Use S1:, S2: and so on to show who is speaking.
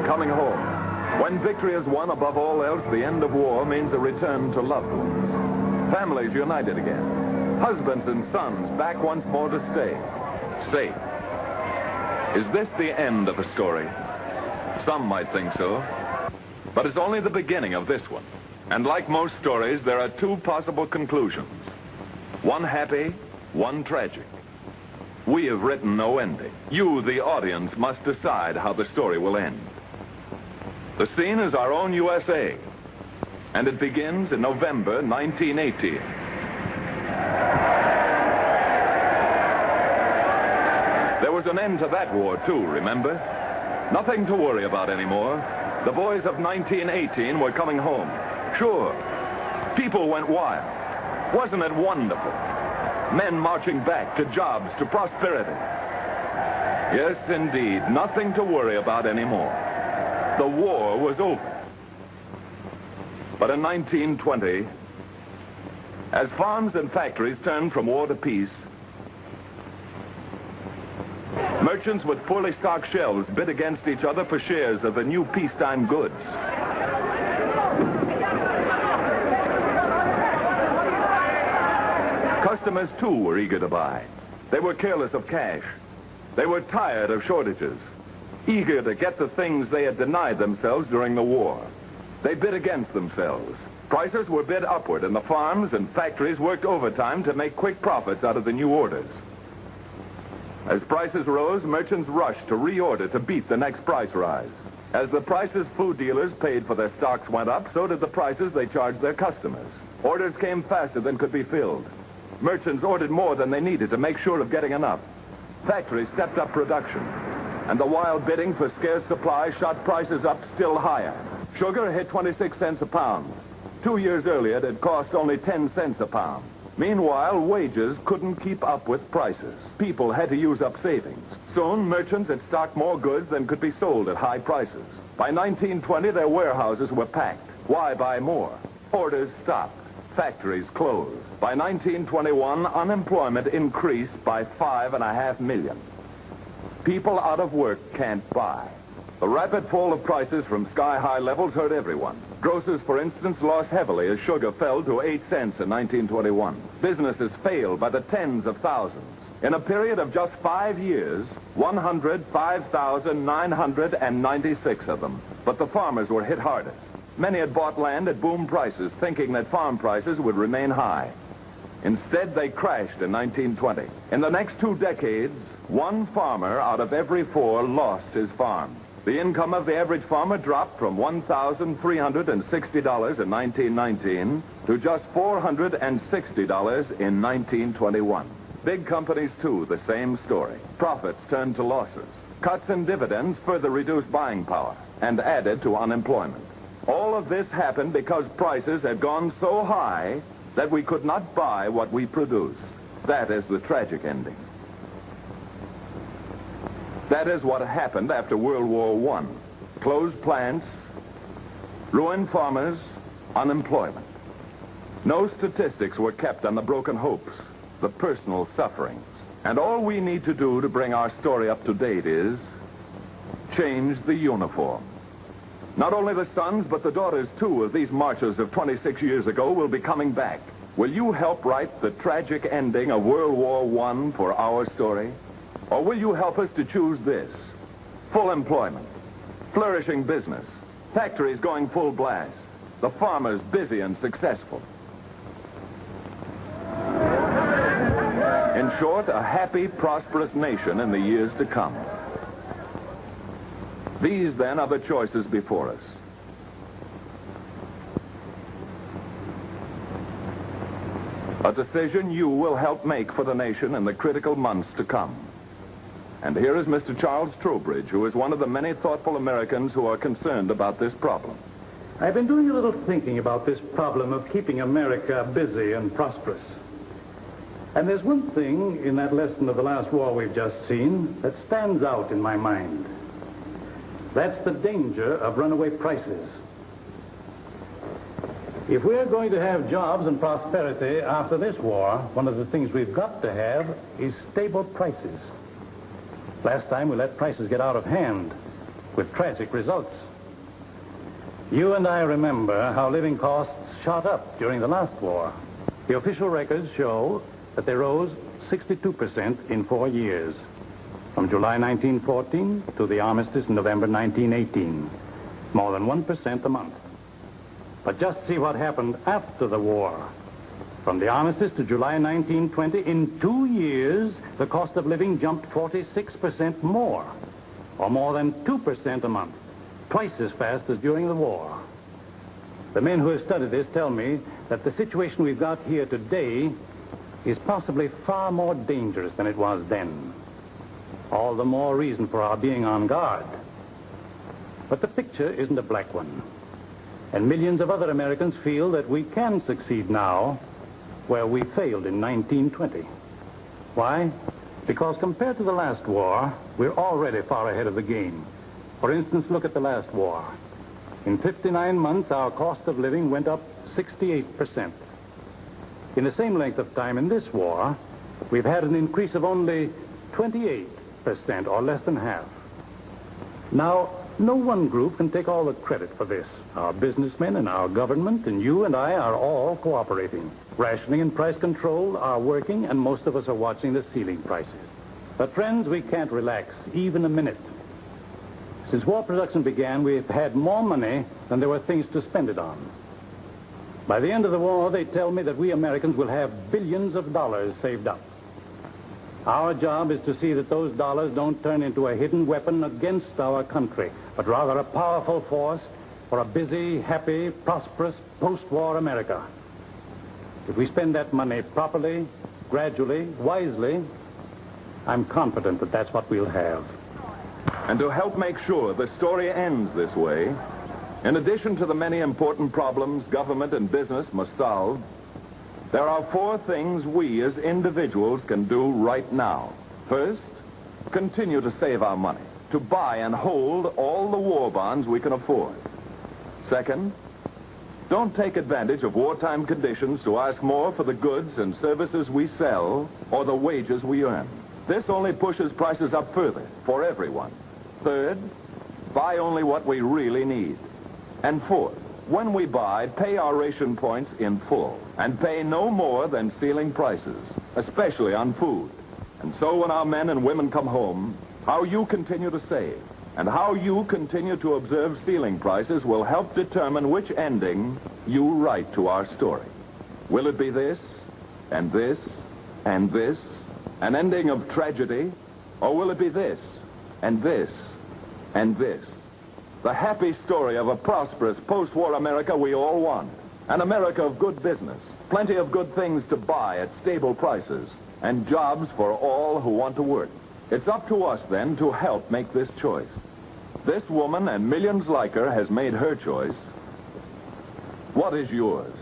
S1: Coming home. When victory is won above all else, the end of war means a return to loved ones. Families united again. Husbands and sons back once more to stay. Safe. Is this the end of the story? Some might think so. But it's only the beginning of this one. And like most stories, there are two possible conclusions. One happy, one tragic. We have written no ending. You, the audience, must decide how the story will end. The scene is our own USA, and it begins in November 1918. There was an end to that war, too, remember? Nothing to worry about anymore. The boys of 1918 were coming home. Sure, people went wild. Wasn't it wonderful? Men marching back to jobs, to prosperity. Yes, indeed, nothing to worry about anymore. The war was over. But in 1920, as farms and factories turned from war to peace, merchants with fully stocked shelves bid against each other for shares of the new peacetime goods. Customers, too, were eager to buy. They were careless of cash. They were tired of shortages, eager to get the things they had denied themselves during the war. They bid against themselves. Prices were bid upward, and the farms and factories worked overtime to make quick profits out of the new orders. As prices rose, merchants rushed to reorder to beat the next price rise. As the prices food dealers paid for their stocks went up, so did the prices they charged their customers. Orders came faster than could be filled. Merchants ordered more than they needed to make sure of getting enough. Factories stepped up production, and the wild bidding for scarce supply shot prices up still higher. Sugar hit 26 cents a pound. 2 years earlier, it had cost only 10 cents a pound. Meanwhile, wages couldn't keep up with prices. People had to use up savings. Soon, merchants had stocked more goods than could be sold at high prices. By 1920, their warehouses were packed. Why buy more? Orders stopped. Factories closed. By 1921, unemployment increased by 5.5 million. People out of work can't buy. The rapid fall of prices from sky-high levels hurt everyone. Grocers, for instance, lost heavily as sugar fell to 8 cents in 1921. Businesses failed by the tens of thousands. In a period of just 5 years, 105,996 of them. But the farmers were hit hardest. Many had bought land at boom prices, thinking that farm prices would remain high. Instead, they crashed in 1920. In the next 2 decades, one farmer out of every 4 lost his farm. The income of the average farmer dropped from $1,360 in 1919 to just $460 in 1921. Big companies, too, the same story. Profits turned to losses. Cuts in dividends further reduced buying power and added to unemployment. All of this happened because prices had gone so high that we could not buy what we produced. That is the tragic ending. That is what happened after World War I. Closed plants, ruined farmers, unemployment. No statistics were kept on the broken hopes, the personal sufferings. And all we need to do to bring our story up to date is change the uniform. Not only the sons, but the daughters, too, of these marchers of 26 years ago will be coming back. Will you help write the tragic ending of World War I for our story? Or will you help us to choose this? Full employment, flourishing business, factories going full blast, the farmers busy and successful. In short, a happy, prosperous nation in the years to come. These, then, are the choices before us. A decision you will help make for the nation in the critical months to come. And here is Mr. Charles Trowbridge, who is one of the many thoughtful Americans who are concerned about this problem.
S2: I've been doing a little thinking about this problem of keeping America busy and prosperous. And there's one thing in that lesson of the last war we've just seen that stands out in my mind. That's the danger of runaway prices. If we're going to have jobs and prosperity after this war, one of the things we've got to have is stable prices. Last time we let prices get out of hand with tragic results. You and I remember how living costs shot up during the last war. The official records show that they rose 62% in 4 years, from July 1914 to the armistice in November 1918, more than 1% a month. But just see what happened after the war. From the armistice to July 1920, in 2 years, the cost of living jumped 46% more, or more than 2% a month, twice as fast as during the war. The men who have studied this tell me that the situation we've got here today is possibly far more dangerous than it was then. All the more reason for our being on guard. But the picture isn't a black one. And millions of other Americans feel that we can succeed now where we failed in 1920. Why? Because compared to the last war, we're already far ahead of the game. For instance, look at the last war. In 59 months, our cost of living went up 68%. In the same length of time in this war, we've had an increase of only 28%, or less than half. Now, no one group can take all the credit for this. Our businessmen and our government and you and I are all cooperating. Rationing and price control are working, and most of us are watching the ceiling prices. But friends, we can't relax even a minute. Since war production began, we've had more money than there were things to spend it on. By the end of the war, they tell me that we Americans will have billions of dollars saved up. Our job is to see that those dollars don't turn into a hidden weapon against our country, but rather a powerful force for a busy, happy, prosperous, post-war America. If we spend that money properly, gradually, wisely, I'm confident that that's what we'll have.
S1: And to help make sure the story ends this way, in addition to the many important problems government and business must solve, there are 4 things we as individuals can do right now. First, continue to save our money, to buy and hold all the war bonds we can afford. Second, don't take advantage of wartime conditions to ask more for the goods and services we sell or the wages we earn. This only pushes prices up further for everyone. Third, buy only what we really need. And fourth, when we buy, pay our ration points in full and pay no more than ceiling prices, especially on food. And so when our men and women come home, how you continue to save and how you continue to observe ceiling prices will help determine which ending you write to our story. Will it be this, and this, and this, an ending of tragedy, or will it be this, and this, and this? The happy story of a prosperous post-war America we all want. An America of good business, plenty of good things to buy at stable prices, and jobs for all who want to work. It's up to us, then, to help make this choice. This woman and millions like her has made her choice. What is yours?